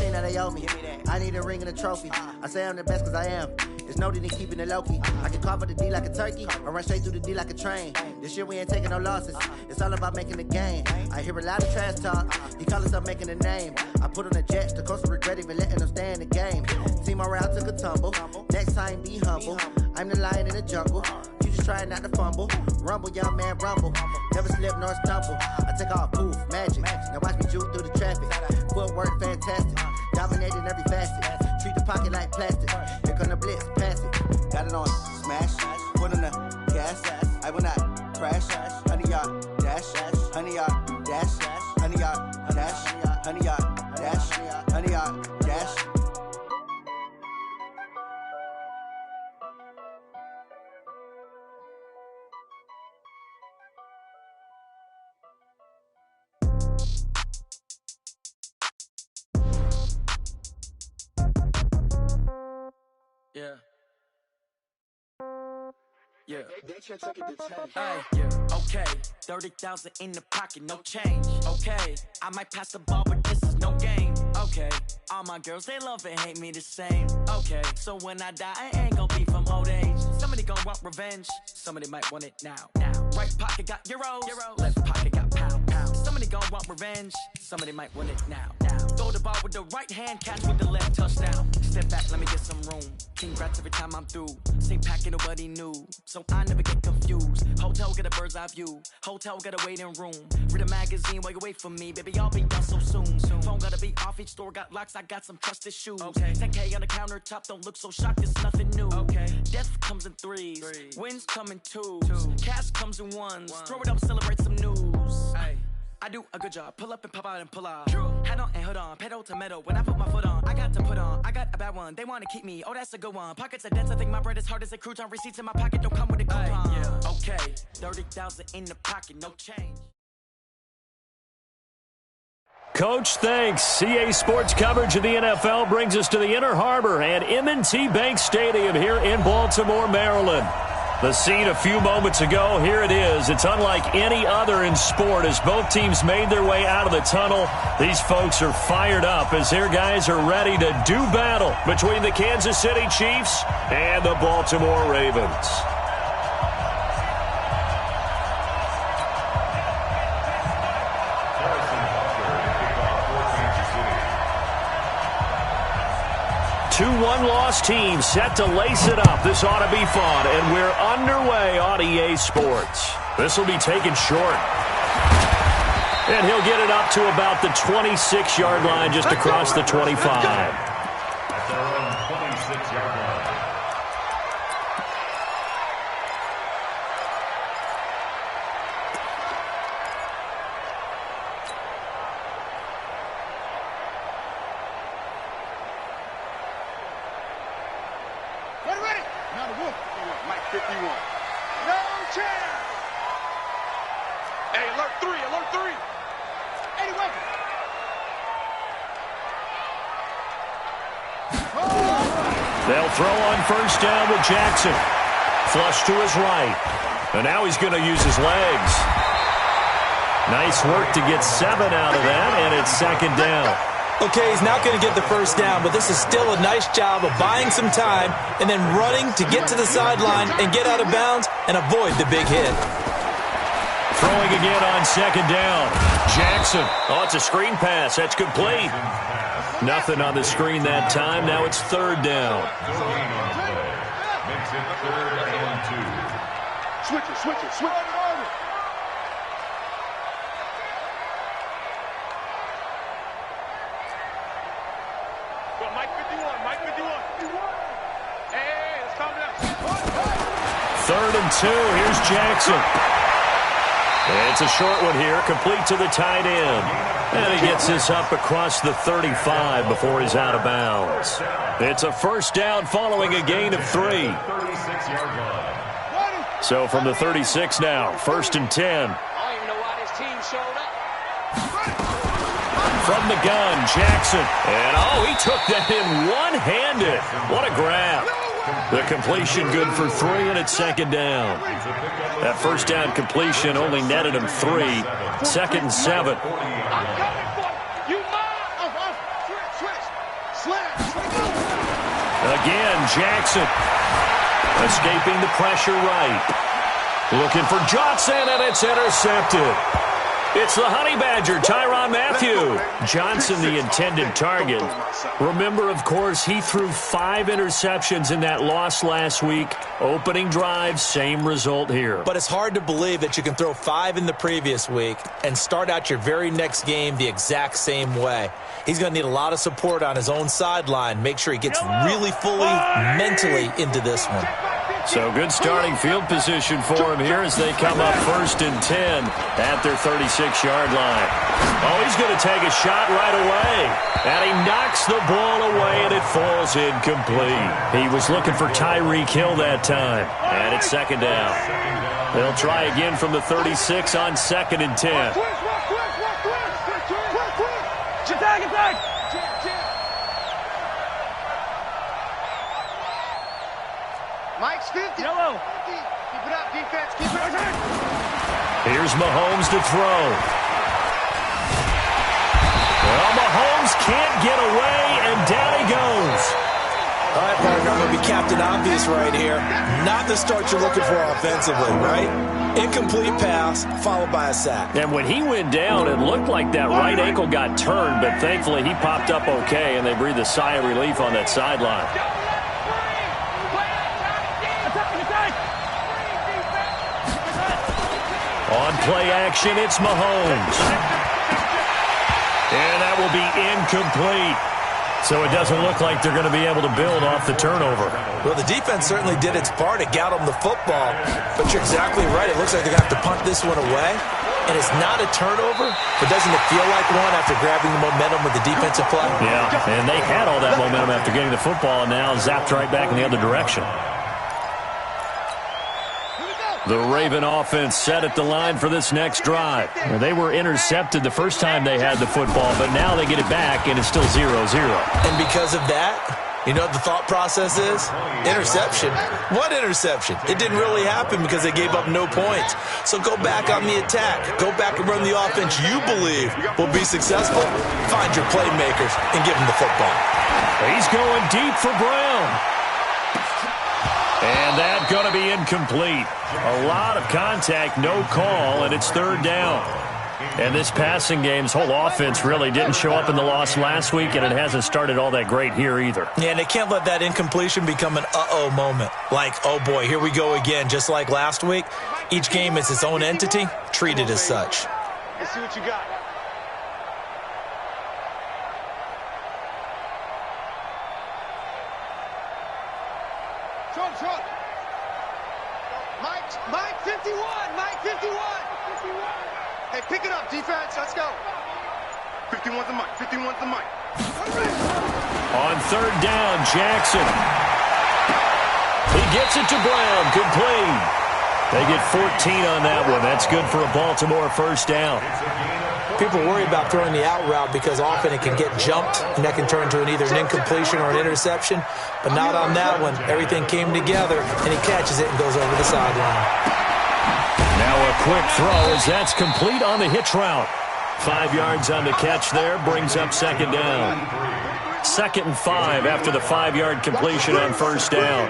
everything that they owe me. I need a ring and a trophy. I say I'm the best cause I am. It's no need in keeping it low-key. I can carve up the D like a turkey, or run straight through the D like a train. This year we ain't taking no losses. It's all about making the game. I hear a lot of trash talk. He call himself making a name. I put on the Jets, the coast of regret even letting them stay in the game. Team morale took a tumble. Next time be humble. I'm the lion in the jungle. You just trying not to fumble. Rumble, young man, rumble. Never slip nor stumble. I take off, poof, magic. Now watch me juke through the traffic. Footwork fantastic. Dominating every facet. Treat the pocket like plastic. Here come the blitz, pass it. Got it on smash. Put on the gas. I will not crash. 100-yard dash. 100-yard dash. 100-yard dash. 100-yard dash. 100-yard dash. Yeah. Yeah. Yeah. Okay. 30,000 in the pocket, no change. Okay. I might pass the ball, but this is no game. Okay. All my girls, they love and hate me the same. Okay. So when I die, I ain't gonna be from old age. Somebody gonna want revenge. Somebody might want it now. Right pocket got euros. Left pocket got pound. Somebody gonna want revenge. Somebody might want it now. Throw the ball with the right hand, catch with the left, touchdown. Step back, let me get some room. Congrats every time I'm through. Same packet, nobody knew. So I never get confused. Hotel get a bird's eye view. Hotel get a waiting room. Read a magazine while you wait for me. Baby, I'll be done so soon. Phone gotta be off, each store got locks. I got some trusted shoes. 10K on the countertop, don't look so shocked, it's nothing new. Death comes in threes. Wins come in twos. Cash comes in ones. Throw it up, celebrate some news. I do a good job. Pull up and pop out and pull out. Head on and hood on. Pedal to metal. When I put my foot on, I got to put on. I got a bad one. They want to keep me. Oh, that's a good one. Pockets are dense. I think my bread is hard as a crouton. Receipts in my pocket don't come with a coupon. Okay. 30,000 in the pocket. No change. Coach, thanks. CA Sports coverage of the NFL brings us to the Inner Harbor and M&T Bank Stadium here in Baltimore, Maryland. The scene a few moments ago, here it is. It's unlike any other in sport as both teams made their way out of the tunnel. These folks are fired up as their guys are ready to do battle between the Kansas City Chiefs and the Baltimore Ravens. Two one-loss teams set to lace it up. This ought to be fun, and we're underway on EA Sports. This will be taken short. And he'll get it up to about the 26-yard line just across the 25. That's their own 26-yard line. They'll throw on first down with Jackson. Flush to his right. And now he's going to use his legs. Nice work to get 7 out of that, and it's second down. Okay, he's not going to get the first down, but this is still a nice job of buying some time and then running to get to the sideline and get out of bounds and avoid the big hit. Throwing again on second down. Jackson. Oh, it's a screen pass. That's complete. Nothing on the screen that time. Now it's third down. Makes it 3rd and 2. Switch it. Mike 51. Hey, let's calm down. 3rd and 2. Here's Jackson. It's a short one here, complete to the tight end. And he gets this up across the 35 before he's out of bounds. It's a first down following a gain of 3. So from the 36 now, 1st and 10. I don't even know why this team showed up. From the gun, Jackson. And, he took that in one-handed. What a grab. The completion good for 3, and it's second down. That first down completion only netted him 3. 2nd and 7. I'm coming for you. You mind? Switch. Again, Jackson. Escaping the pressure right. Looking for Johnson, and it's intercepted. It's the Honey Badger, Tyrann Mathieu. Johnson, the intended target. Remember, of course, he threw 5 interceptions in that loss last week. Opening drive, same result here. But it's hard to believe that you can throw 5 in the previous week and start out your very next game the exact same way. He's going to need a lot of support on his own sideline. Make sure he gets really fully mentally into this one. So good starting field position for him here as they come up 1st and 10 at their 36-yard line. Oh, he's going to take a shot right away. And he knocks the ball away, and it falls incomplete. He was looking for Tyreek Hill that time. And it's 2nd down. They'll try again from the 36 on 2nd and 10. Mike's 50. Yellow. 50. Keep it up, defense. Keep it up. Here's Mahomes to throw. Well, Mahomes can't get away, and down he goes. All right, partner, I'm going to be Captain Obvious right here. Not the start you're looking for offensively, right? Incomplete pass, followed by a sack. And when he went down, it looked like that right ankle got turned, but thankfully he popped up okay, and they breathed a sigh of relief on that sideline. On play action, it's Mahomes. And that will be incomplete. So it doesn't look like they're going to be able to build off the turnover. Well, the defense certainly did its part to get them the football. But you're exactly right. It looks like they're going to have to punt this one away. And it's not a turnover, but doesn't it feel like one after grabbing the momentum with the defensive play? Yeah, and they had all that momentum after getting the football and now zapped right back in the other direction. The Raven offense set at the line for this next drive. They were intercepted the first time they had the football, but now they get it back, and it's still 0-0. And because of that, you know what the thought process is? Interception. What interception? It didn't really happen because they gave up no points. So go back on the attack. Go back and run the offense you believe will be successful. Find your playmakers and give them the football. He's going deep for Brown. And that's going to be incomplete. A lot of contact, no call, and it's 3rd down. And this passing game's whole offense really didn't show up in the loss last week, and it hasn't started all that great here either. Yeah, and they can't let that incompletion become an uh-oh moment. Like, oh boy, here we go again, just like last week. Each game is its own entity, treated as such. Let's see what you got. Truck. Mike 51. Mike 51. Hey, pick it up, defense. Let's go. 51's the Mike. 51's the Mike. On 3rd down, Jackson. He gets it to Brown. Complete. They get 14 on that one. That's good for a Baltimore 1st down. People worry about throwing the out route because often it can get jumped, and that can turn into either an incompletion or an interception. But not on that one. Everything came together, and he catches it and goes over the sideline. Now a quick throw as that's complete on the hitch route. 5 yards on the catch there, brings up 2nd down. 2nd and 5 after the 5-yard completion on 1st down.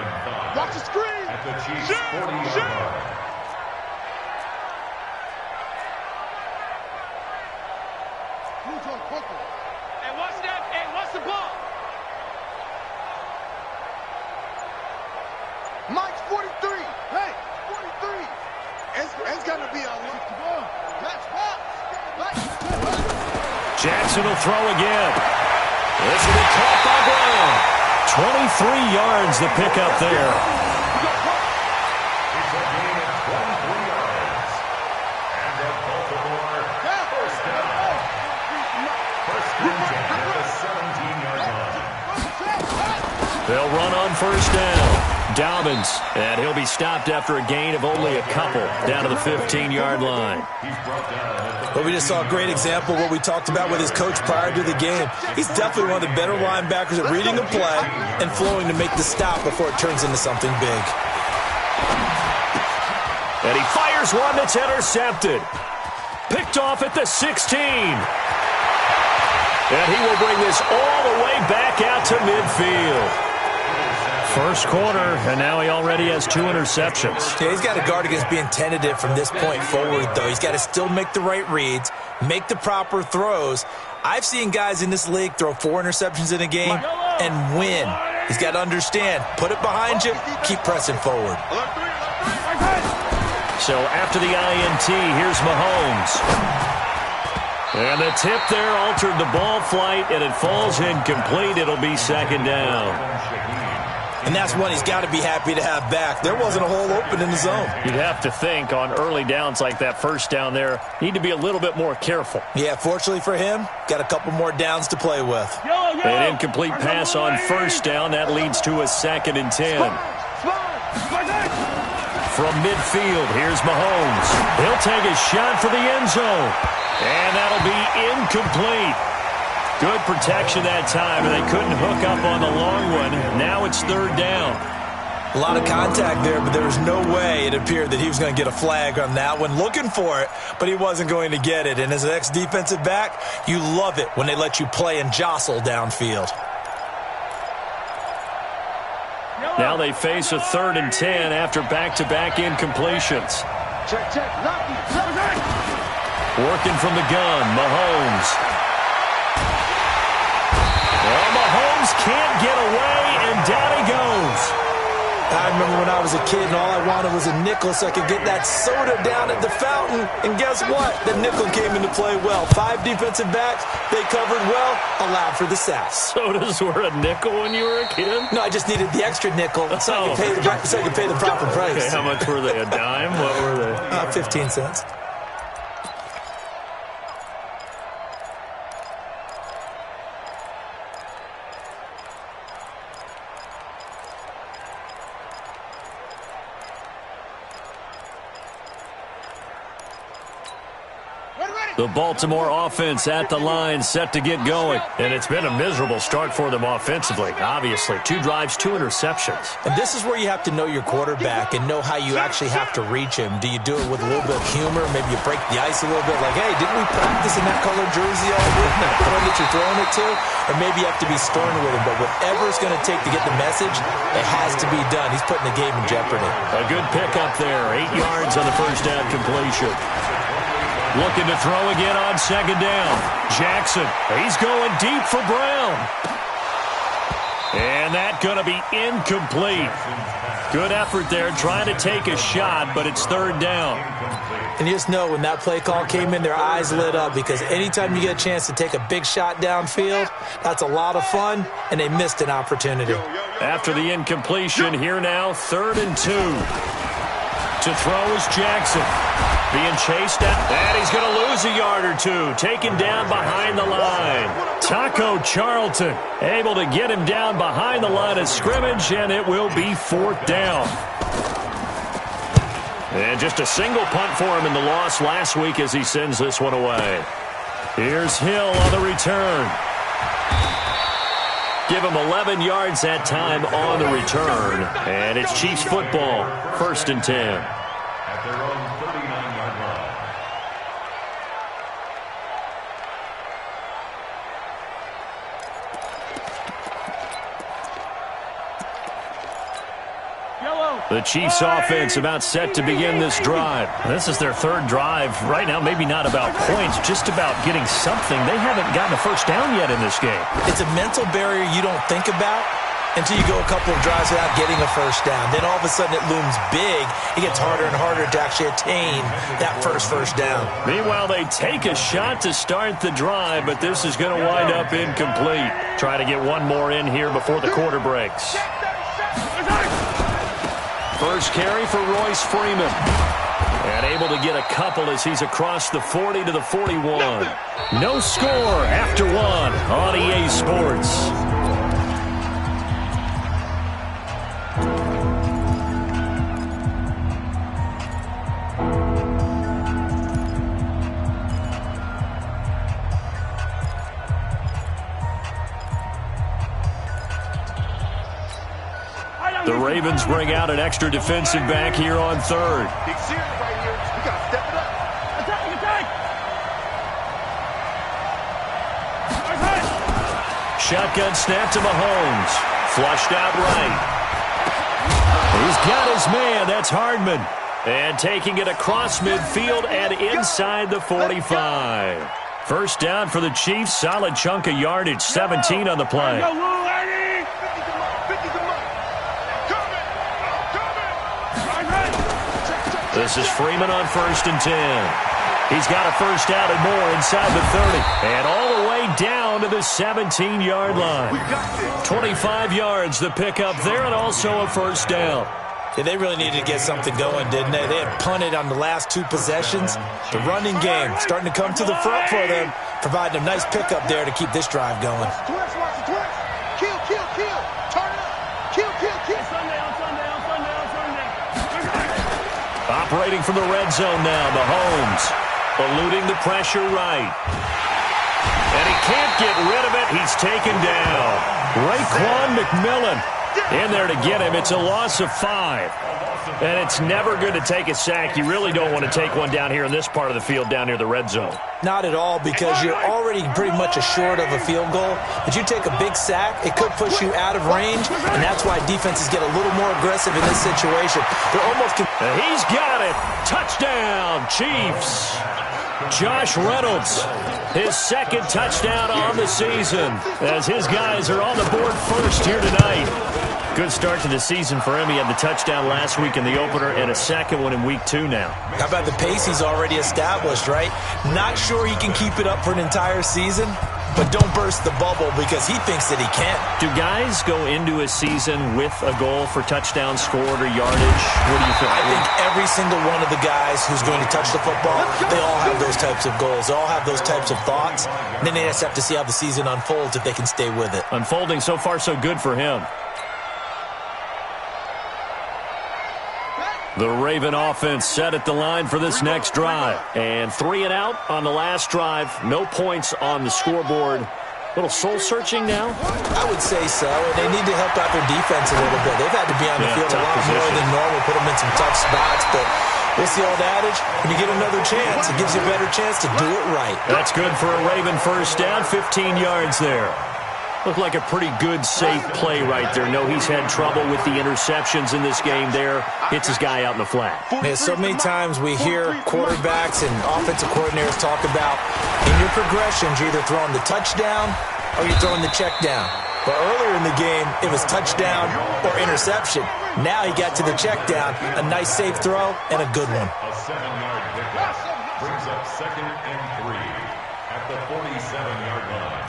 Watch the screen. At the Chiefs' 40-yard. Hey, what's the ball? Mike's 43. Hey, 43. It's going to be a ball. Jackson will throw again. This will be caught by Brown. 23 yards the pickup there. It's a gain of 23 yards. And the Baltimore 1st down. 1st and 10 at the 17-yard line. They'll run on 1st down. Dobbins, and he'll be stopped after a gain of only a couple down to the 15-yard line. Well, we just saw a great example of what we talked about with his coach prior to the game. He's definitely one of the better linebackers at reading a play and flowing to make the stop before it turns into something big. And he fires one that's intercepted. Picked off at the 16. And he will bring this all the way back out to midfield. First quarter, and now he already has 2 interceptions. Yeah, he's got to guard against being tentative from this point forward, though. He's got to still make the right reads, make the proper throws. I've seen guys in this league throw 4 interceptions in a game and win. He's got to understand, put it behind you, keep pressing forward. So after the INT, here's Mahomes. And the tip there altered the ball flight, and it falls incomplete. It'll be second down. And that's one he's got to be happy to have back. There wasn't a hole open in the zone. You'd have to think on early downs like that first down there, need to be a little bit more careful. Yeah, fortunately for him, got a couple more downs to play with. An incomplete pass on first down. That leads to a 2nd and 10. From midfield, here's Mahomes. He'll take a shot for the end zone. And that'll be incomplete. Good protection that time, and they couldn't hook up on the long one. Now it's 3rd down. A lot of contact there, but there was no way it appeared that he was going to get a flag on that one. Looking for it, but he wasn't going to get it. And as an ex-defensive back, you love it when they let you play and jostle downfield. Now they face a 3rd and 10 after back-to-back incompletions. Working from the gun, Mahomes. Well, Mahomes can't get away, and down he goes. I remember when I was a kid and all I wanted was a nickel so I could get that soda down at the fountain. And guess what? The nickel came into play well. 5 defensive backs, they covered well, allowed for the sacks. Sodas were a nickel when you were a kid? No, I just needed the extra nickel so I could pay the proper price. Okay, how much were they? A dime? What were they? 15 cents. The Baltimore offense at the line, set to get going. And it's been a miserable start for them offensively, obviously. 2 drives, 2 interceptions. And this is where you have to know your quarterback and know how you actually have to reach him. Do you do it with a little bit of humor? Maybe you break the ice a little bit like, hey, didn't we practice in that colored jersey all week? That friend that you're throwing it to? Or maybe you have to be stern with him. But whatever it's going to take to get the message, it has to be done. He's putting the game in jeopardy. A good pickup there. 8 yards on the first down completion. Looking to throw again on 2nd down. Jackson, he's going deep for Brown. And that's going to be incomplete. Good effort there, trying to take a shot, but it's 3rd down. And you just know when that play call came in, their eyes lit up because anytime you get a chance to take a big shot downfield, that's a lot of fun, and they missed an opportunity. After the incompletion, here now, 3rd and 2. To throw is Jackson. Being chased at, and he's going to lose a yard or 2. Taken down behind the line. Taco Charlton able to get him down behind the line of scrimmage, and it will be 4th down. And just a single punt for him in the loss last week as he sends this one away. Here's Hill on the return. Give him 11 yards that time on the return. And it's Chiefs football, 1st and 10. At their own 39-yard line. The Chiefs offense about set to begin this drive. This is their 3rd drive. Right now, maybe not about points, just about getting something. They haven't gotten a first down yet in this game. It's a mental barrier you don't think about until you go a couple of drives without getting a first down. Then all of a sudden it looms big. It gets harder and harder to actually attain that first down. Meanwhile, they take a shot to start the drive, but this is going to wind up incomplete. Try to get one more in here before the quarter breaks. First carry for Royce Freeman. And able to get a couple as he's across the 40 to the 41. No score after 1 on EA Sports. The Ravens bring out an extra defensive back here on 3rd. Big series right here. We got to step it up. shotgun snap to Mahomes. Flushed out right. He's got his man. That's Hardman. And taking it across midfield and inside the 45. First down for the Chiefs. Solid chunk of yardage. 17 on the play. This is Freeman on 1st and 10. He's got a first down and more inside the 30. And all the way down to the 17-yard line. 25 yards the pickup there, and also a first down. Yeah, they really needed to get something going, didn't they? They had punted on the last 2 possessions. The running game starting to come to the front for them, providing a nice pickup there to keep this drive going. Kill. Turn it up. Kill. Operating from the red zone now, Mahomes. Eluding the pressure right. And he can't get rid of it. He's taken down. Raekwon McMillan in there to get him. It's a loss of 5. And it's never good to take a sack. You really don't want to take one down here in this part of the field, down near the red zone. Not at all, because you're already pretty much assured of a field goal. But you take a big sack, it could push you out of range, and that's why defenses get a little more aggressive in this situation. They're almost... And he's got it. Touchdown, Chiefs. Josh Reynolds, his second touchdown on the season, as his guys are on the board first here tonight. Good start to the season for him. He had the touchdown last week in the opener and a second one in week 2 now. How about the pace he's already established, right? Not sure he can keep it up for an entire season, but don't burst the bubble because he thinks that he can. Do guys go into a season with a goal for touchdown scored or yardage? What do you think? I think every single one of the guys who's going to touch the football, they all have those types of goals. They all have those types of thoughts. And then they just have to see how the season unfolds if they can stay with it. Unfolding so far so good for him. The Raven offense set at the line for this next drive. And 3 and out on the last drive. No points on the scoreboard. A little soul-searching now? I would say so. And they need to help out their defense a little bit. They've had to be on the field a lot more than normal, put them in some tough spots. But what's the old adage? When you get another chance, it gives you a better chance to do it right. That's good for a Raven first down. 15 yards there. Looked like a pretty good, safe play right there. No, he's had trouble with the interceptions in this game there. Hits his guy out in the flat. Man, so many times we hear quarterbacks and offensive coordinators talk about in your progressions, you're either throwing the touchdown or you're throwing the check down. But earlier in the game, it was touchdown or interception. Now he got to the check down. A nice, safe throw and a good one. A 7-yard pickup brings up 2nd and 3 at the 47-yard line.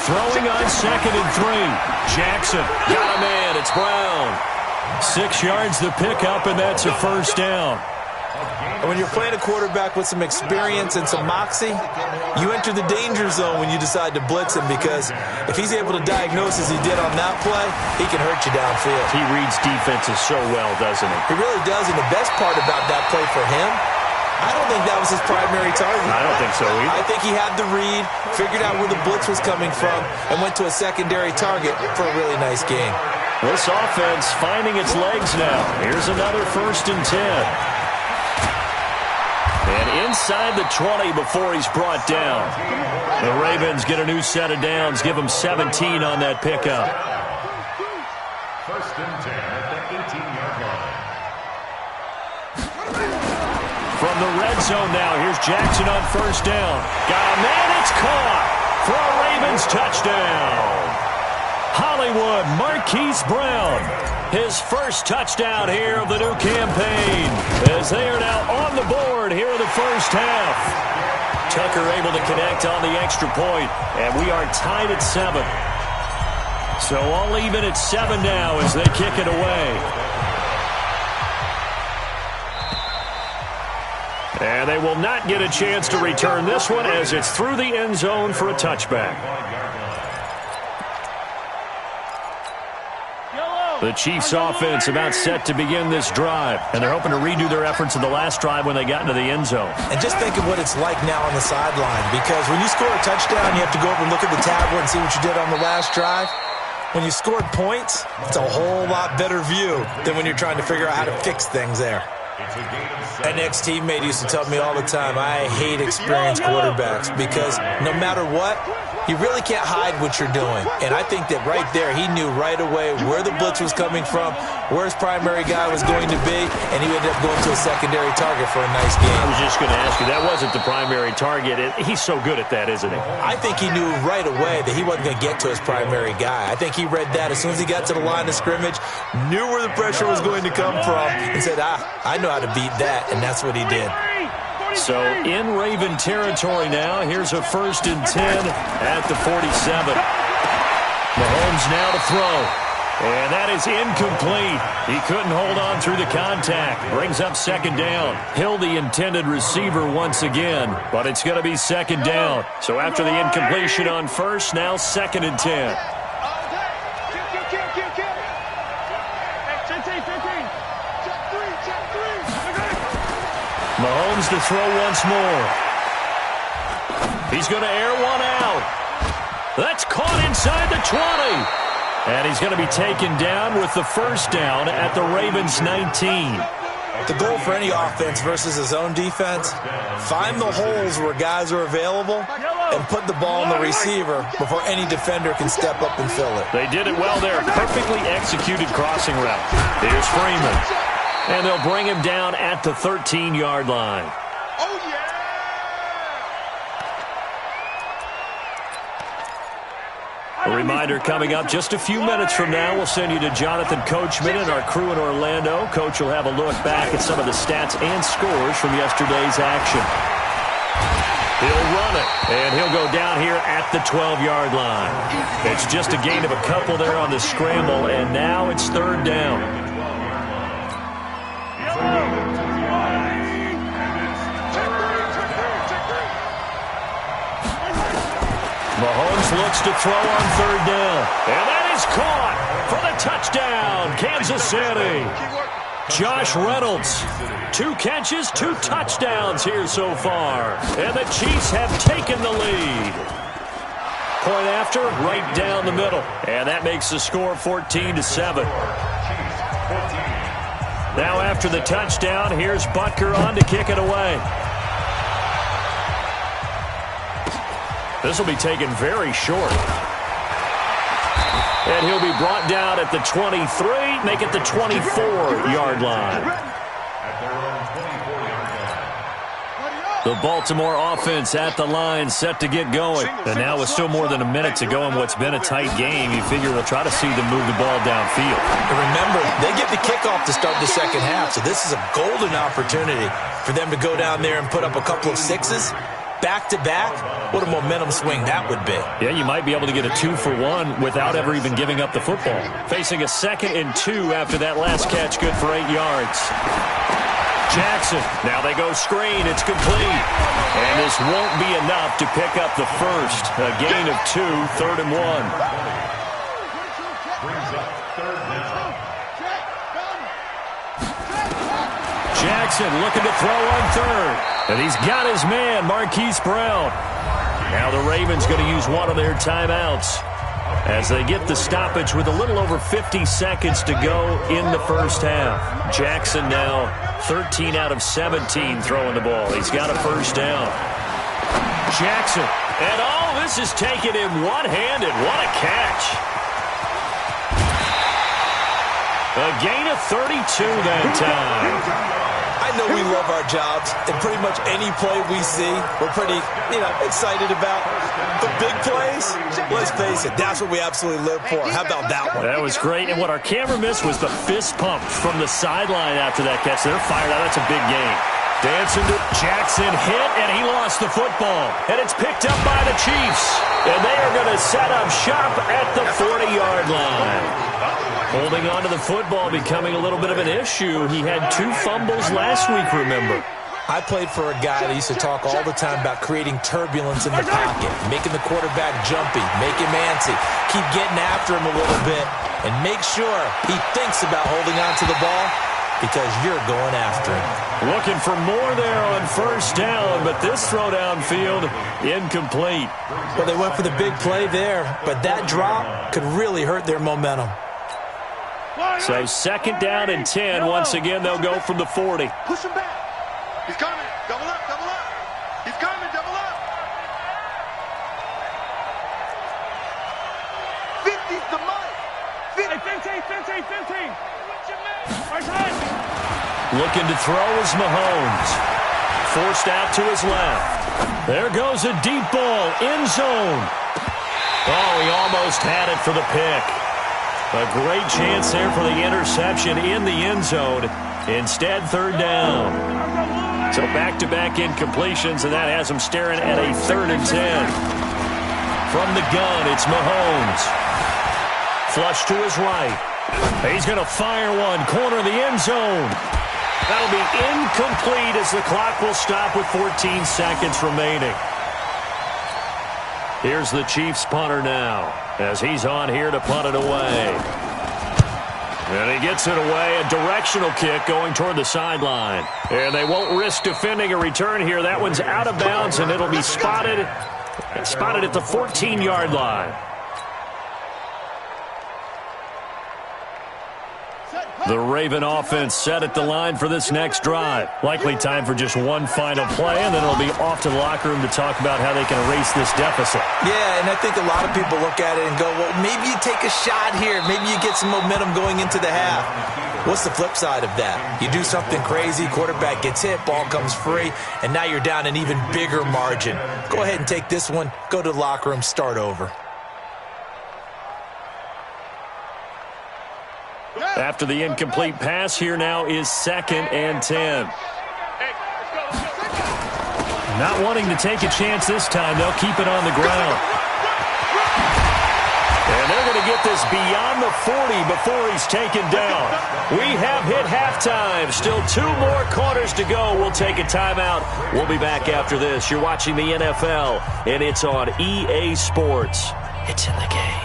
Throwing on 2nd and 3. Jackson got a man. It's Brown. 6 yards the pickup, and that's a first down. And when you're playing a quarterback with some experience and some moxie, you enter the danger zone when you decide to blitz him, because if he's able to diagnose as he did on that play, he can hurt you downfield. He reads defenses so well, doesn't he? He really does, and the best part about that play for him, I don't think that was his primary target. I don't think so either. I think he had the read, figured out where the blitz was coming from, and went to a secondary target for a really nice game. This offense finding its legs now. Here's another 1st and 10. And inside the 20 before he's brought down. The Ravens get a new set of downs. Give him 17 on that pickup. 1st and 10 at the 18-yard line. From the red zone now, here's Jackson on 1st down. Got a man, it's caught for a Ravens touchdown. Hollywood Marquise Brown, his first touchdown here of the new campaign, as they are now on the board here in the first half. Tucker able to connect on the extra point, and we are tied at 7. So all even at 7 now as they kick it away. And they will not get a chance to return this one as it's through the end zone for a touchback. The Chiefs offense about set to begin this drive, and they're hoping to redo their efforts in the last drive when they got into the end zone. And just think of what it's like now on the sideline, because when you score a touchdown, you have to go over and look at the tablet and see what you did on the last drive. When you scored points, it's a whole lot better view than when you're trying to figure out how to fix things there. It's a gain of 7. An ex-teammate used to tell me all the time, I hate experienced quarterbacks because no matter what, you really can't hide what you're doing. And I think that right there, he knew right away where the blitz was coming from, where his primary guy was going to be, and he ended up going to a secondary target for a nice game. I was just going to ask you, that wasn't the primary target. He's so good at that, isn't he? I think he knew right away that he wasn't going to get to his primary guy. I think he read that as soon as he got to the line of scrimmage, knew where the pressure was going to come from, and said, I know how to beat that, and that's what he did. So in Raven territory now, here's a 1st and 10 at the 47. Mahomes now to throw. And that is incomplete. He couldn't hold on through the contact. Brings up 2nd down. Hill, the intended receiver once again, but it's going to be 2nd down. So after the incompletion on 1st, now 2nd and 10. Mahomes to throw once more. He's going to air one out. That's caught inside the 20. And he's going to be taken down with the 1st down at the Ravens' 19. The goal for any offense versus his own defense, find the holes where guys are available and put the ball in the receiver before any defender can step up and fill it. They did it well there. Perfectly executed crossing route. Here's Freeman. And they'll bring him down at the 13-yard line. Oh, yeah! A reminder coming up just a few minutes from now, we'll send you to Jonathan Coachman and our crew in Orlando. Coach will have a look back at some of the stats and scores from yesterday's action. He'll run it, and he'll go down here at the 12-yard line. It's just a gain of a couple there on the scramble, and now it's 3rd down. Mahomes looks to throw on 3rd down. And that is caught for the touchdown, Kansas City. Josh Reynolds, 2 catches, 2 touchdowns here so far. And the Chiefs have taken the lead. Point after, right down the middle. And that makes the score 14-7. Now after the touchdown, here's Butker on to kick it away. This will be taken very short. And he'll be brought down at the 23, make it the 24-yard line. The Baltimore offense at the line, set to get going. And now with still more than a minute to go in what's been a tight game, you figure we'll try to see them move the ball downfield. And remember, they get the kickoff to start the 2nd half, so this is a golden opportunity for them to go down there and put up a couple of 6s. Back-to-back, what a momentum swing that would be. Yeah, you might be able to get a 2-for-1 without ever even giving up the football. Facing a 2nd and 2 after that last catch, good for 8 yards. Jackson, now they go screen, it's complete. And this won't be enough to pick up the 1st. A gain of 2, 3rd and 1. Brings up 3rd down. Jackson looking to throw on 3rd. And he's got his man, Marquise Brown. Now the Ravens going to use one of their timeouts as they get the stoppage with a little over 50 seconds to go in the 1st half. Jackson now 13 out of 17 throwing the ball. He's got a 1st down. Jackson. And this is taken him one-handed. What a catch. A gain of 32 that time. I know we love our jobs, and pretty much any play we see, we're pretty, excited about. The big plays, let's face it, that's what we absolutely live for. How about that one? That was great, and what our camera missed was the fist pump from the sideline after that catch. They're fired out. That's a big game. Dancing to Jackson, hit, and he lost the football. And it's picked up by the Chiefs. And they are going to set up shop at the 40-yard line. Holding on to the football becoming a little bit of an issue. He had 2 fumbles last week, remember. I played for a guy that used to talk all the time about creating turbulence in the pocket, making the quarterback jumpy, make him antsy, keep getting after him a little bit, and make sure he thinks about holding on to the ball because you're going after him. Looking for more there on 1st down, but this throw downfield, incomplete. Well, they went for the big play there, but that drop could really hurt their momentum. So second down and 10. Once again, they'll go from the 40. Push him back. He's coming. Double up, double up. He's coming, double up. 50's the money. 15. Looking to throw is Mahomes. Forced out to his left. There goes a deep ball. End zone. Oh, he almost had it for the pick. A great chance there for the interception in the end zone. Instead, third down. So back-to-back incompletions, and that has him staring at a 3rd and 10. From the gun, it's Mahomes. Flush to his right. He's going to fire one. Corner of the end zone. That'll be incomplete as the clock will stop with 14 seconds remaining. Here's the Chiefs punter now as he's on here to punt it away. And he gets it away, a directional kick going toward the sideline. And they won't risk defending a return here. That one's out of bounds, and it'll be spotted at the 14-yard line. The Raven offense set at the line for this next drive. Likely time for just one final play, and then it'll be off to the locker room to talk about how they can erase this deficit. Yeah, and I think a lot of people look at it and go, well, maybe you take a shot here. Maybe you get some momentum going into the half. What's the flip side of that? You do something crazy, quarterback gets hit, ball comes free, and now you're down an even bigger margin. Go ahead and take this one, go to the locker room, start over. After the incomplete pass, here now is 2nd and 10. Not wanting to take a chance this time, they'll keep it on the ground. And they're going to get this beyond the 40 before he's taken down. We have hit halftime. Still 2 more quarters to go. We'll take a timeout. We'll be back after this. You're watching the NFL, and it's on EA Sports. It's in the game.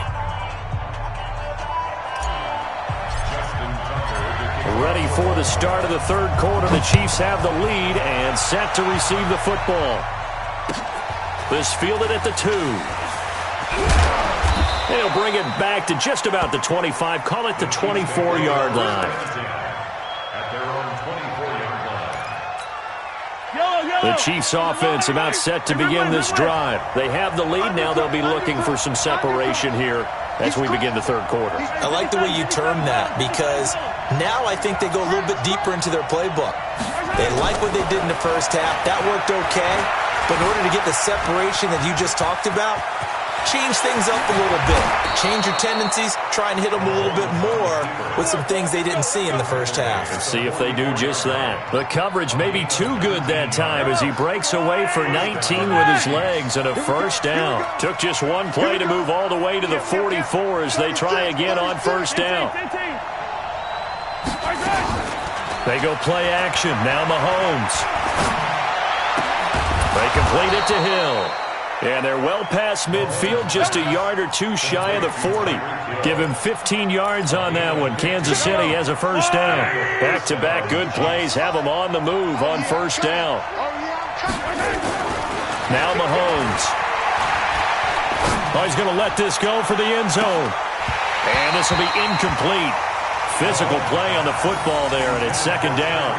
Ready for the start of the 3rd quarter. The Chiefs have the lead and set to receive the football. This fielded at the 2. They'll bring it back to just about the 25. Call it the 24-yard line. At their own 24-yard line. The Chiefs offense about set to begin this drive. They have the lead. Now they'll be looking for some separation here as we begin the 3rd quarter. I like the way you term that, because now I think they go a little bit deeper into their playbook. They like what they did in the first half. That worked okay. But in order to get the separation that you just talked about, change things up a little bit. Change your tendencies. Try and hit them a little bit more with some things they didn't see in the first half. See if they do just that. The coverage may be too good that time as he breaks away for 19 with his legs and a 1st down. Took just one play to move all the way to the 44 as they try again on 1st down. They go play action. Now Mahomes. They complete it to Hill. And they're well past midfield, just a yard or 2 shy of the 40. Give him 15 yards on that one. Kansas City has a 1st down. Back-to-back good plays have them on the move on 1st down. Now Mahomes. Oh, he's going to let this go for the end zone. And this will be incomplete. Physical play on the football there, and it's 2nd down.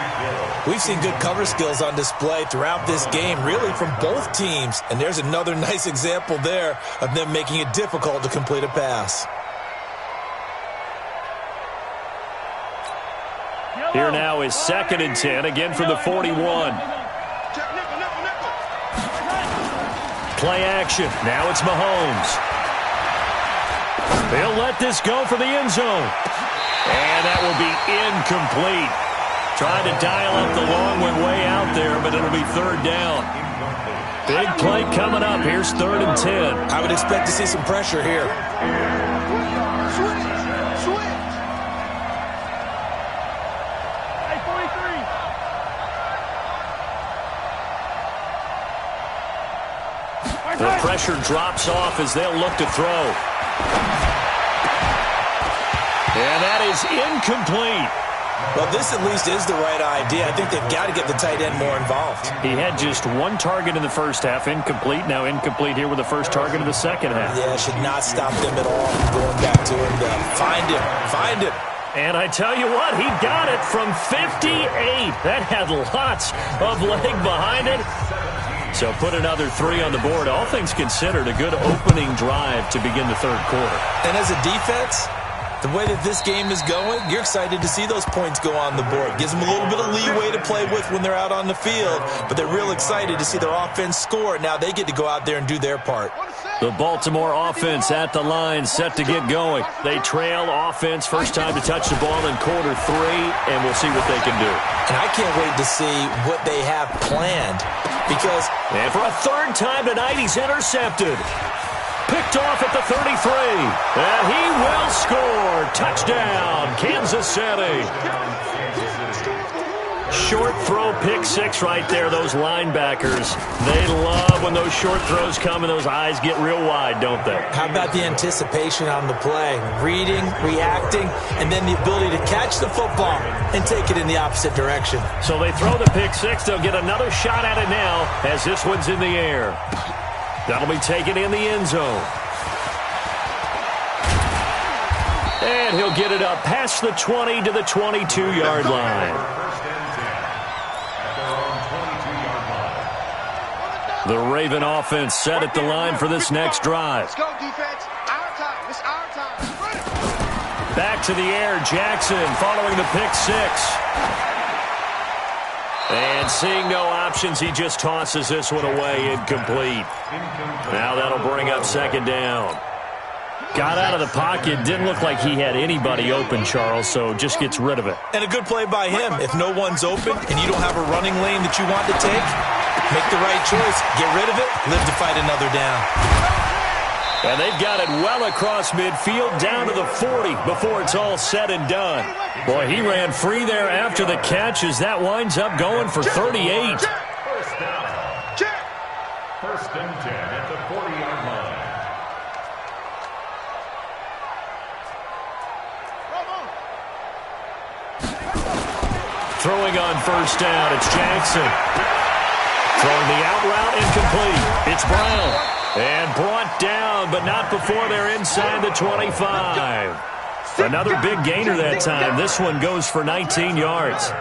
We've seen good cover skills on display throughout this game, really from both teams. And there's another nice example there of them making it difficult to complete a pass. Here now is 2nd and 10, again from the 41. Play action. Now it's Mahomes. They'll let this go for the end zone. And that will be incomplete. Trying to dial up the long one way out there, but it'll be 3rd down. Big play coming up. Here's 3rd and 10. I would expect to see some pressure here. The pressure drops off as they'll look to throw. And that is incomplete. Well, this at least is the right idea. I think they've got to get the tight end more involved. He had just 1 target in the first half, incomplete. Now incomplete here with the 1st target of the 2nd half. Yeah, should not stop them at all from going back to him. Find him. And I tell you what, he got it from 58. That had lots of leg behind it. So put another 3 on the board. All things considered, a good opening drive to begin the third quarter. And as a defense, the way that this game is going, you're excited to see those points go on the board. Gives them a little bit of leeway to play with when they're out on the field, but they're real excited to see their offense score. Now they get to go out there and do their part. The Baltimore offense at the line, set to get going. They trail offense, first time to touch the ball in quarter 3, and we'll see what they can do. And I can't wait to see what they have planned because... And for a third time tonight, he's intercepted. Picked off at the 33, and he will score. Touchdown, Kansas City. Short throw, pick 6 right there, those linebackers. They love when those short throws come and those eyes get real wide, don't they? How about the anticipation on the play? Reading, reacting, and then the ability to catch the football and take it in the opposite direction. So they throw the pick 6. They'll get another shot at it now as this one's in the air. That'll be taken in the end zone. And he'll get it up past the 20 to the 22-yard line. The Raven offense set at the line for this next drive. Let's go, defense. Our time. It's our time. Back to the air, Jackson following the pick 6. And seeing no options, he just tosses this one away, incomplete. Now that'll bring up second down. Got out of the pocket, didn't look like he had anybody open, Charles, so just gets rid of it. And a good play by him. If no one's open and you don't have a running lane that you want to take, make the right choice. Get rid of it, live to fight another down. And they've got it well across midfield, down to the 40 before it's all said and done. Boy, he ran free there after the catch as that winds up going for 38. First down. First and 10 at the 40-yard line. Throwing on first down, it's Jackson. Throwing the out route, incomplete. It's Brown. And brought down, but not before they're inside the 25. Another big gainer that time. This one goes for 19 yards.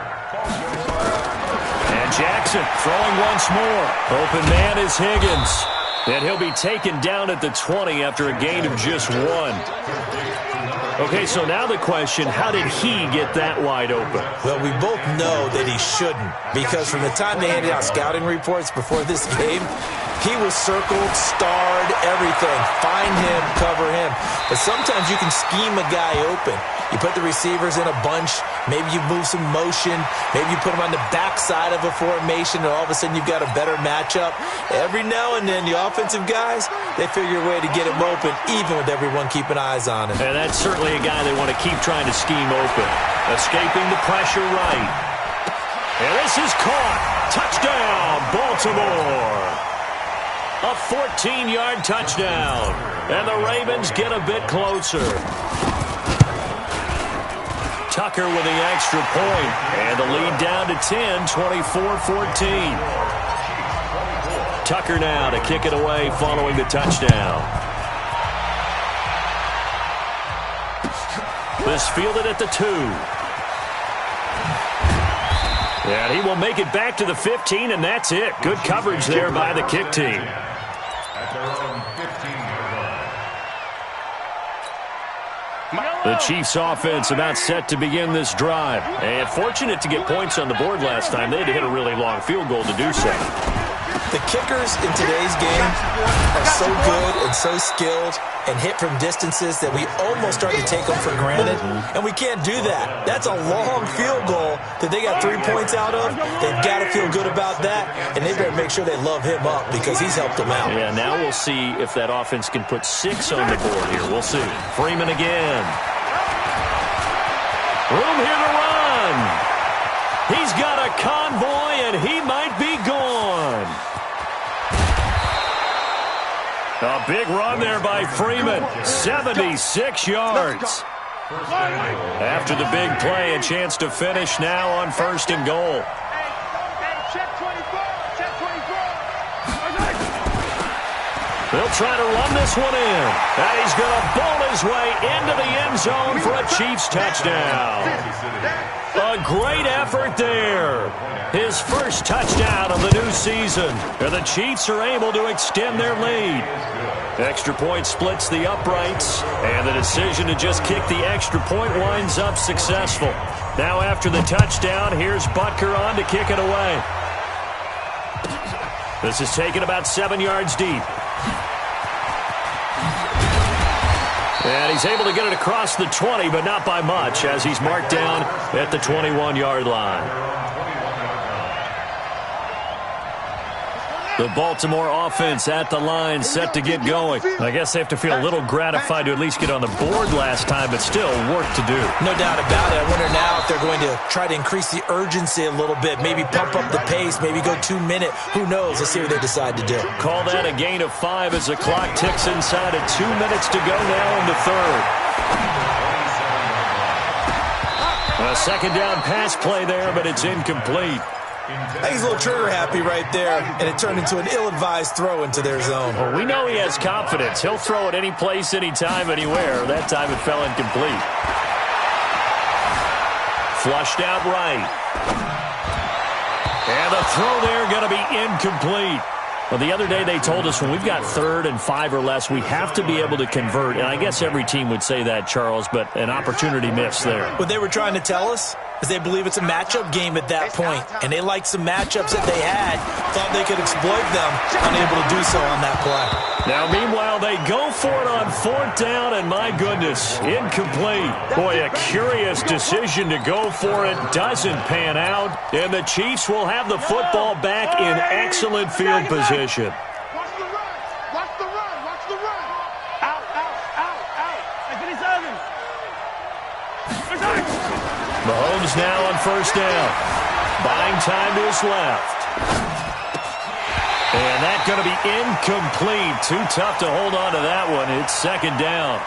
And Jackson throwing once more. Open man is Higgins. And he'll be taken down at the 20 after a gain of just 1. Okay, so now the question, how did he get that wide open? Well, we both know that he shouldn't, because from the time they handed out scouting reports before this game, he was circled, starred, everything. Find him, cover him. But sometimes you can scheme a guy open. You put the receivers in a bunch. Maybe you move some motion. Maybe you put them on the backside of a formation, and all of a sudden you've got a better matchup. Every now and then, the offensive guys, they figure a way to get him open, even with everyone keeping eyes on him. And that's certainly a guy they want to keep trying to scheme open. Escaping the pressure right. And this is caught. Touchdown, Baltimore. A 14-yard touchdown. And the Ravens get a bit closer. Tucker with the extra point. And the lead down to 10, 24-14. Tucker now to kick it away following the touchdown. This fielded at the 2. And he will make it back to the 15, and that's it. Good coverage there by the kick team. At their own 15-yard line. The Chiefs offense about set to begin this drive. And fortunate to get points on the board last time. They had to hit a really long field goal to do so. The kickers in today's game are so good and so skilled and hit from distances that we almost start to take them for granted, and we can't do that. That's a long field goal that they got 3 points out of. They've got to feel good about that, and they better make sure they love him up because he's helped them out. Yeah, now we'll see if that offense can put 6 on the board here. We'll see. Freeman again. Room here to run. He's got a convoy, and he might be gone. A big run there by Freeman. 76 yards. After the big play, a chance to finish now on first and goal. They'll try to run this one in. And he's going to bowl his way into the end zone for a Chiefs touchdown. A great effort there. His first touchdown of the new season. And the Chiefs are able to extend their lead. Extra point splits the uprights. And the decision to just kick the extra point winds up successful. Now after the touchdown, here's Butker on to kick it away. This is taken about 7 yards deep. And he's able to get it across the 20, but not by much, as he's marked down at the 21-yard line. The Baltimore offense at the line, set to get going. I guess they have to feel a little gratified to at least get on the board last time, but still work to do. No doubt about it. I wonder now if they're going to try to increase the urgency a little bit, maybe pump up the pace, maybe go 2 minute. Who knows? Let's see what they decide to do. Call that a gain of 5 as the clock ticks inside at 2 minutes to go now in the third. A second down pass play there, but it's incomplete. I think he's a little trigger happy right there, and it turned into an ill-advised throw into their zone. Well, we know he has confidence. He'll throw it any place, anytime, anywhere. That time it fell incomplete. Flushed out right. And the throw there going to be incomplete. Well, the other day they told us when we've got 3rd and 5 or less, we have to be able to convert. And I guess every team would say that, Charles, but an opportunity missed there. What they were trying to tell us is they believe it's a matchup game at that point, and they liked some matchups that they had, thought they could exploit them, unable to do so on that play. Now, meanwhile, they go for it on 4th down, and my goodness, incomplete. Boy, a curious decision to go for it doesn't pan out, and the Chiefs will have the football back in excellent field position. Watch the run. Watch the run. Watch the run. Out, out, out, out. Mahomes now on 1st down. Buying time to his left. And that's going to be incomplete. Too tough to hold on to that one. It's 2nd down.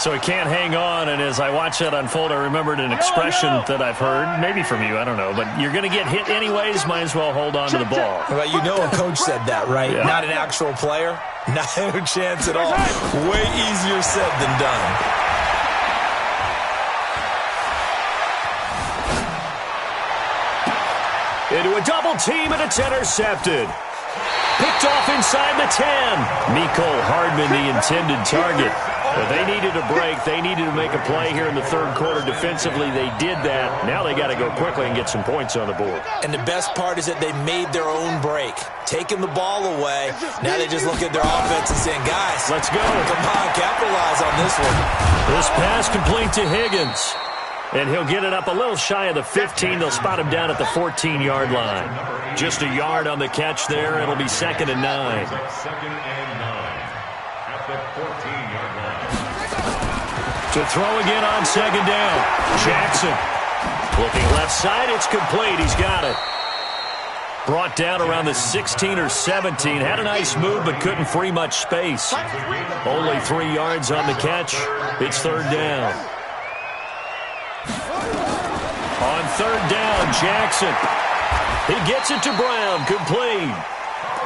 So he can't hang on, and as I watch that unfold, I remembered an expression that I've heard, maybe from you, I don't know, but you're going to get hit anyways, might as well hold on to the ball. Well, you know a coach said that, right? Yeah. Not an actual player. Not a chance at all. Way easier said than done. Into a double team, and it's intercepted. Picked off inside the 10. Mecole Hardman, the intended target. But they needed a break. They needed to make a play here in the 3rd quarter. Defensively, they did that. Now they got to go quickly and get some points on the board. And the best part is that they made their own break. Taking the ball away. Now they just look at their offense and saying, guys, let's go. Come on, capitalize on this one. This pass complete to Higgins. And he'll get it up a little shy of the 15. They'll spot him down at the 14-yard line. Just a yard on the catch there. It'll be 2nd and 9. 2nd and 9 at the 14-yard line. To throw again on 2nd down. Jackson. Looking left side. It's complete. He's got it. Brought down around the 16 or 17. Had a nice move, but couldn't free much space. Only 3 yards on the catch. It's 3rd down. On 3rd down, Jackson. He gets it to Brown, complete.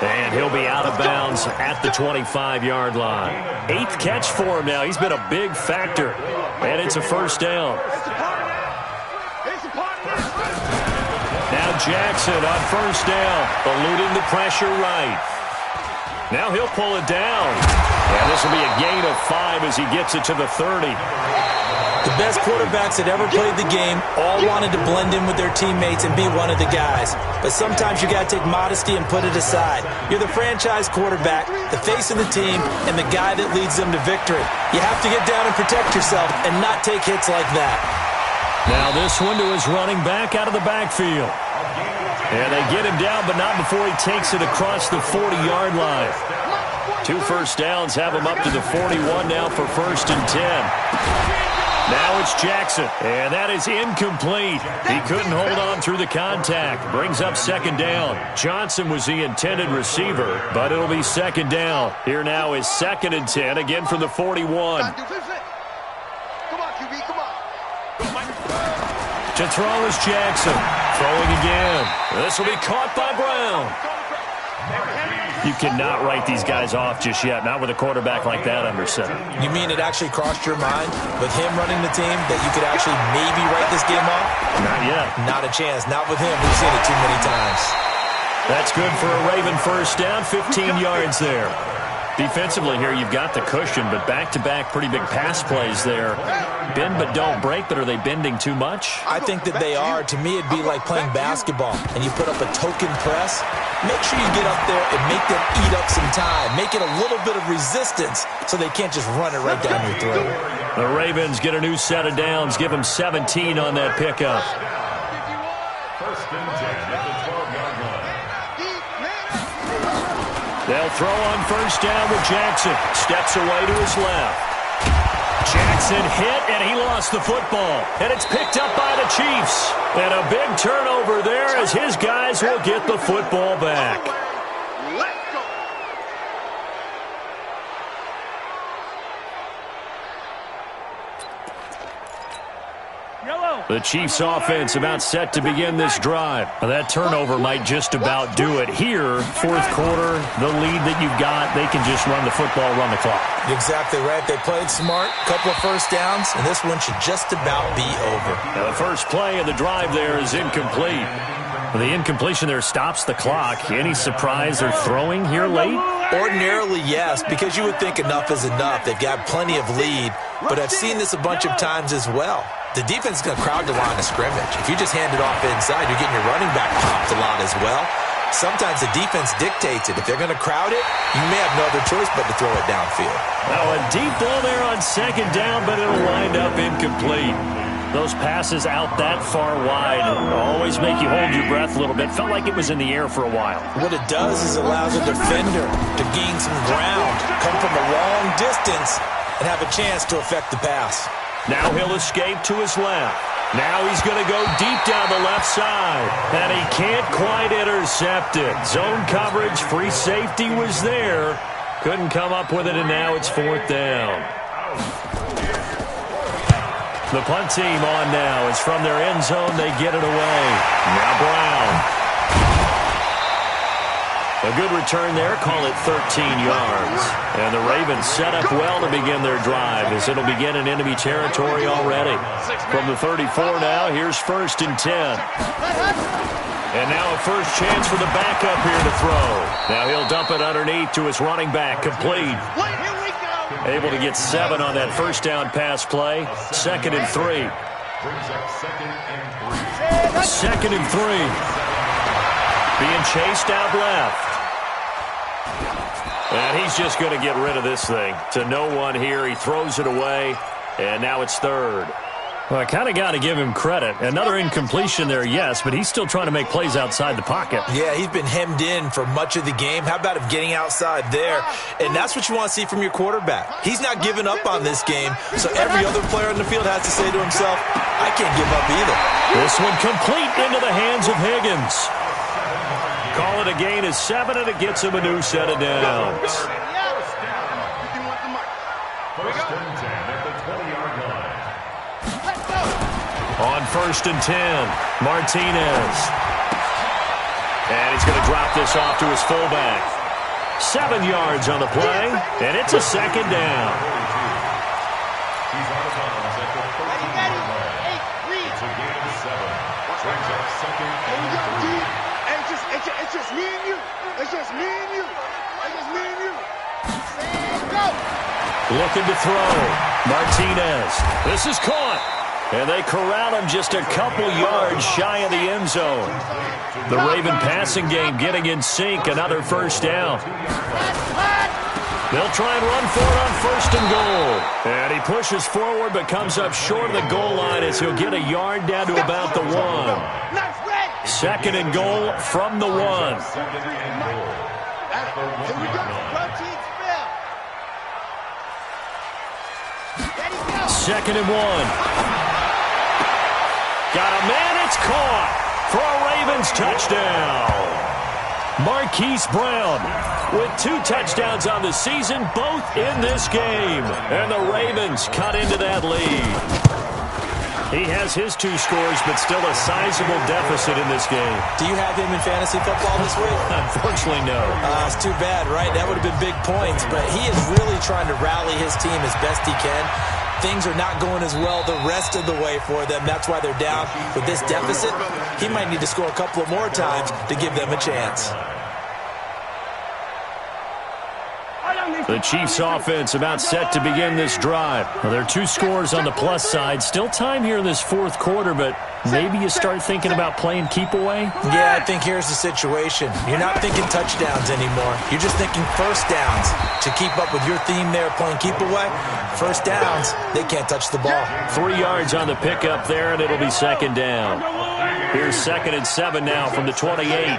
And he'll be out of bounds at the 25-yard line. 8th catch for him now. He's been a big factor. And it's a 1st down. Now Jackson on 1st down, eluding the pressure right. Now he'll pull it down. And this will be a gain of 5 as he gets it to the 30. The best quarterbacks that ever played the game all wanted to blend in with their teammates and be one of the guys. But sometimes you got to take modesty and put it aside. You're the franchise quarterback, the face of the team, and the guy that leads them to victory. You have to get down and protect yourself and not take hits like that. Now this one to his running back out of the backfield. And they get him down, but not before he takes it across the 40-yard line. 2 first downs have him up to the 41 now for 1st and 10. Now it's Jackson, and that is incomplete. He couldn't hold on through the contact. Brings up 2nd down. Johnson was the intended receiver, but it'll be 2nd down. Here now is 2nd and 10, again from the 41. Come on, QB, come on. To throw is Jackson. Throwing again. This will be caught by Brown. You cannot write these guys off just yet, not with a quarterback like that under center. You mean it actually crossed your mind with him running the team that you could actually maybe write this game off? Not yet. Not a chance. Not with him. We've seen it too many times. That's good for a Raven first down, 15 yards there. Defensively here, you've got the cushion, but back-to-back pretty big pass plays there. Bend but don't break, but are they bending too much? I think that they are. To me, it'd be like playing basketball, and you put up a token press. Make sure you get up there and make them eat up some time. Make it a little bit of resistance so they can't just run it right down your throat. The Ravens get a new set of downs. Give them 17 on that pickup. First and 10 at the 12-yard line. They'll throw on first down with Jackson. Steps away to his left. Jackson hit, and he lost the football. And it's picked up by the Chiefs. And a big turnover there as his guys will get the football back. The Chiefs offense about set to begin this drive. That turnover might just about do it here. Fourth quarter, the lead that you've got, they can just run the football, run the clock. Exactly right. They played smart, couple of first downs, and this one should just about be over. Now the first play of the drive there is incomplete. The incompletion there stops the clock. Any surprise they're throwing here late? Ordinarily, yes, because you would think enough is enough. They've got plenty of lead, but I've seen this a bunch of times as well. The defense is going to crowd the line of scrimmage. If you just hand it off inside, you're getting your running back popped a lot as well. Sometimes the defense dictates it. If they're going to crowd it, you may have no other choice but to throw it downfield. Now a deep ball there on second down, but it'll wind up incomplete. Those passes out that far wide always make you hold your breath a little bit. Felt like it was in the air for a while. What it does is it allows a defender to gain some ground, come from a long distance, and have a chance to affect the pass. Now he'll escape to his left. Now he's going to go deep down the left side. And he can't quite intercept it. Zone coverage, free safety was there. Couldn't come up with it, and now it's fourth down. The punt team on now. It's from their end zone. They get it away. Now Brown. A good return there. Call it 13 yards. And the Ravens set up well to begin their drive as it'll begin in enemy territory already. From the 34 now, here's first and 10. And now a first chance for the backup here to throw. Now he'll dump it underneath to his running back. Complete. Able to get 7 on that first down pass play. Second and 3. Second and 3. Being chased out left. And he's just going to get rid of this thing. To no one here. He throws it away. And now it's third. Well, I kind of got to give him credit. Another incompletion there, yes, but he's still trying to make plays outside the pocket. Yeah, he's been hemmed in for much of the game. How about him getting outside there? And that's what you want to see from your quarterback. He's not giving up on this game, so every other player on the field has to say to himself, I can't give up either. This one complete into the hands of Higgins. Call it a gain of 7, and it gets him a new set of downs. First and 10 at the 20-yard line. On first and 10, Martinez. And he's going to drop this off to his fullback. 7 yards on the play, and it's a second down. He's on the bounds at the 13-yard line. It's a gain of 7. Brings up second and 3. It's just me and you. It's just me and you. It's just me and you. Go. Looking to throw. Martinez. This is caught. And they corral him just a couple yards shy of the end zone. The Raven passing game getting in sync. Another first down. They'll try and run for it on first and goal. And he pushes forward but comes up short of the goal line as he'll get a yard down to about the 1. Second and goal from the 1. Second and 1. Got a man, it's caught for a Ravens touchdown. Marquise Brown with 2 touchdowns on the season, both in this game. And the Ravens cut into that lead. He has his 2 scores, but still a sizable deficit in this game. Do you have him in fantasy football this week? Unfortunately, no. It's too bad, right? That would have been big points, but he is really trying to rally his team as best he can. Things are not going as well the rest of the way for them. That's why they're down. With this deficit, he might need to score a couple of more times to give them a chance. The Chiefs offense about set to begin this drive. Well, there are 2 scores on the plus side. Still time here in this 4th quarter, but maybe you start thinking about playing keep away? Yeah, I think here's the situation. You're not thinking touchdowns anymore. You're just thinking first downs. To keep up with your theme there, playing keep away, first downs, they can't touch the ball. 3 yards on the pickup there, and it'll be 2nd down. Here's 2nd and 7 now from the 28.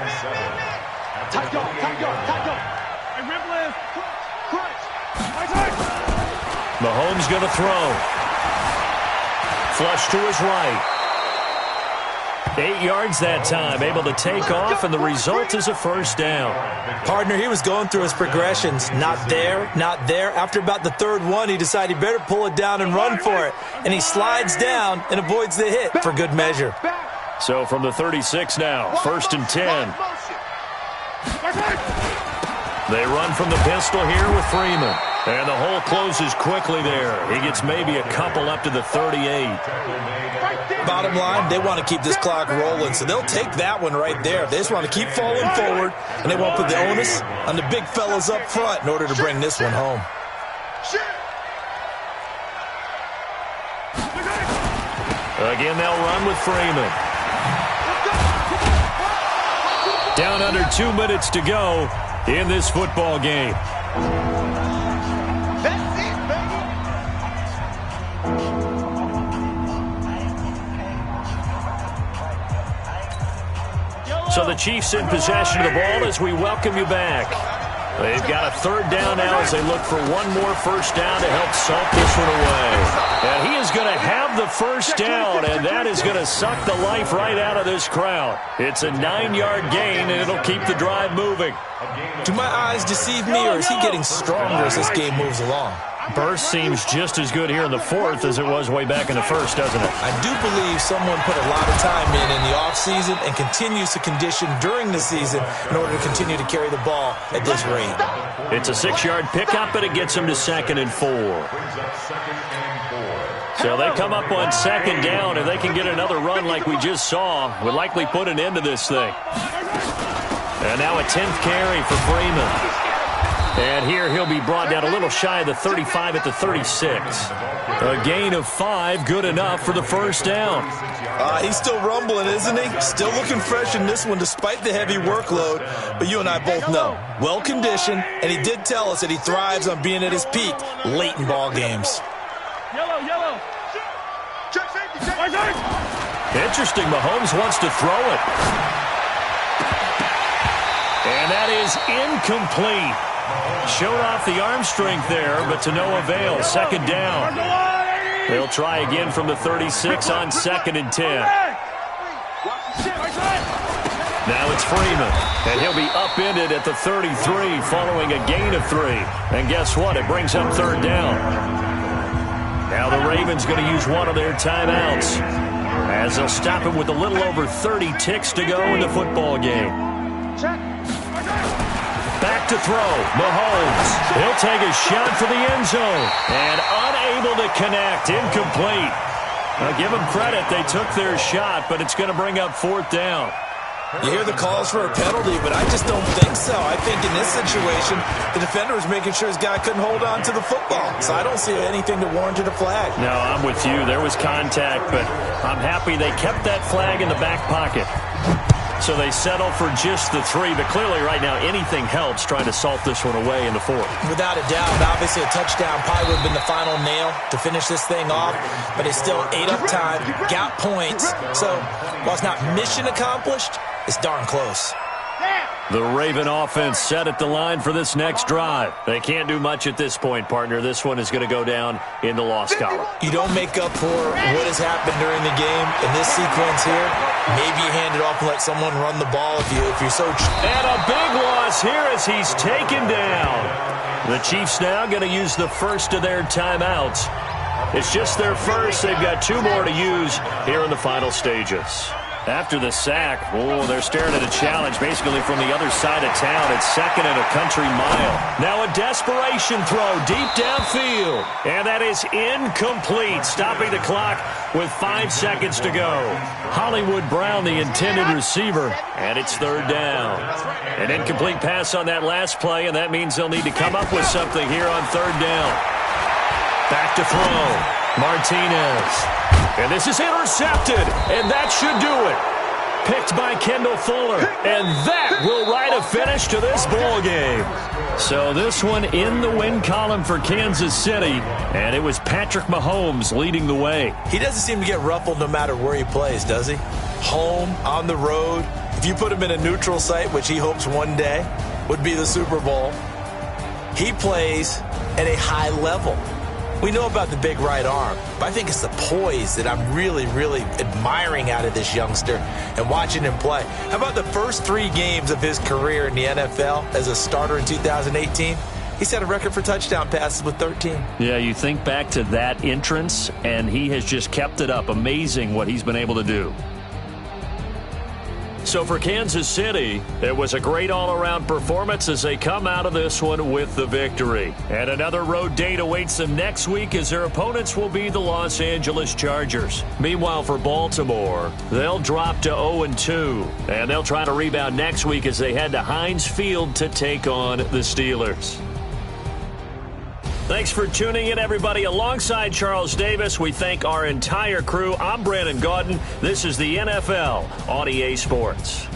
Mahomes going to throw. Flush to his right. 8 yards that time, able to take off, and the result is a first down. Partner, he was going through his progressions. Not there, not there. After about the 3rd one, he decided he better pull it down and run for it. And he slides down and avoids the hit for good measure. So from the 36 now, 1st and 10. They run from the pistol here with Freeman. And the hole closes quickly there. He gets maybe a couple up to the 38. Bottom line, they want to keep this clock rolling, so they'll take that one right there. They just want to keep falling forward, and they won't put the onus on the big fellas up front in order to bring this one home. Again, they'll run with Freeman. Down under 2 minutes to go in this football game. So the Chiefs in possession of the ball as we welcome you back. They've got a 3rd down now as they look for one more first down to help salt this one away. And he is going to have the first down, and that is going to suck the life right out of this crowd. It's a 9-yard gain, and it'll keep the drive moving. Do my eyes deceive me, or is he getting stronger as this game moves along? Burst seems just as good here in the 4th as it was way back in the 1st, doesn't it? I do believe someone put a lot of time in the offseason and continues to condition during the season in order to continue to carry the ball at this rate. It's a 6-yard pickup, and it gets them to 2nd and 4. So they come up on 2nd down, and they can get another run like we just saw. Would likely put an end to this thing. And now a 10th carry for Freeman. And here he'll be brought down a little shy of the 35 at the 36. A gain of 5, good enough for the first down. He's still rumbling, isn't he? Still looking fresh in this one despite the heavy workload. But you and I both know, well-conditioned, and he did tell us that he thrives on being at his peak late in ball games. Yellow. Check safety. Interesting, Mahomes wants to throw it. And that is incomplete. Showed off the arm strength there, but to no avail. 2nd down. They'll try again from the 36 on 2nd and 10. Now it's Freeman, and he'll be upended at the 33 following a gain of 3. And guess what? It brings up 3rd down. Now the Ravens going to use one of their timeouts as they'll stop him with a little over 30 ticks to go in the football game. Back to throw, Mahomes. He'll take a shot for the end zone. And unable to connect, incomplete. Now give them credit, they took their shot, but it's going to bring up 4th down. You hear the calls for a penalty, but I just don't think so. I think in this situation, the defender was making sure his guy couldn't hold on to the football. So I don't see anything to warrant a flag. No, I'm with you. There was contact, but I'm happy they kept that flag in the back pocket. So they settle for just the 3, but clearly right now anything helps trying to salt this one away in the 4th. Without a doubt, obviously a touchdown probably would have been the final nail to finish this thing off, but it still ate up time, got points. So while it's not mission accomplished, it's darn close. The Raven offense set at the line for this next drive. They can't do much at this point, partner. This one is going to go down in the loss column. You don't make up for what has happened during the game in this sequence here. Maybe you hand it off and let someone run the ball if you're so... And a big loss here as he's taken down. The Chiefs now going to use the first of their timeouts It's just their first. They've got 2 more to use here in the final stages. After the sack, they're staring at a challenge basically from the other side of town. It's 2nd and a country mile. Now a desperation throw deep downfield. And that is incomplete, stopping the clock with 5 seconds to go. Hollywood Brown, the intended receiver, and it's 3rd down. An incomplete pass on that last play, and that means they'll need to come up with something here on 3rd down. Back to throw. Martinez. And this is intercepted, and that should do it. Picked by Kendall Fuller, and that will write a finish to this ball game. So this one in the win column for Kansas City, and it was Patrick Mahomes leading the way. He doesn't seem to get ruffled no matter where he plays, does he? Home, on the road. If you put him in a neutral site, which he hopes one day would be the Super Bowl, he plays at a high level. We know about the big right arm, but I think it's the poise that I'm really, really admiring out of this youngster and watching him play. How about the first 3 games of his career in the NFL as a starter in 2018? He set a record for touchdown passes with 13. Yeah, you think back to that entrance, and he has just kept it up. Amazing what he's been able to do. So for Kansas City, it was a great all-around performance as they come out of this one with the victory. And another road date awaits them next week as their opponents will be the Los Angeles Chargers. Meanwhile, for Baltimore, they'll drop to 0-2, and they'll try to rebound next week as they head to Heinz Field to take on the Steelers. Thanks for tuning in, everybody. Alongside Charles Davis, we thank our entire crew. I'm Brandon Gaudin. This is the NFL on EA Sports.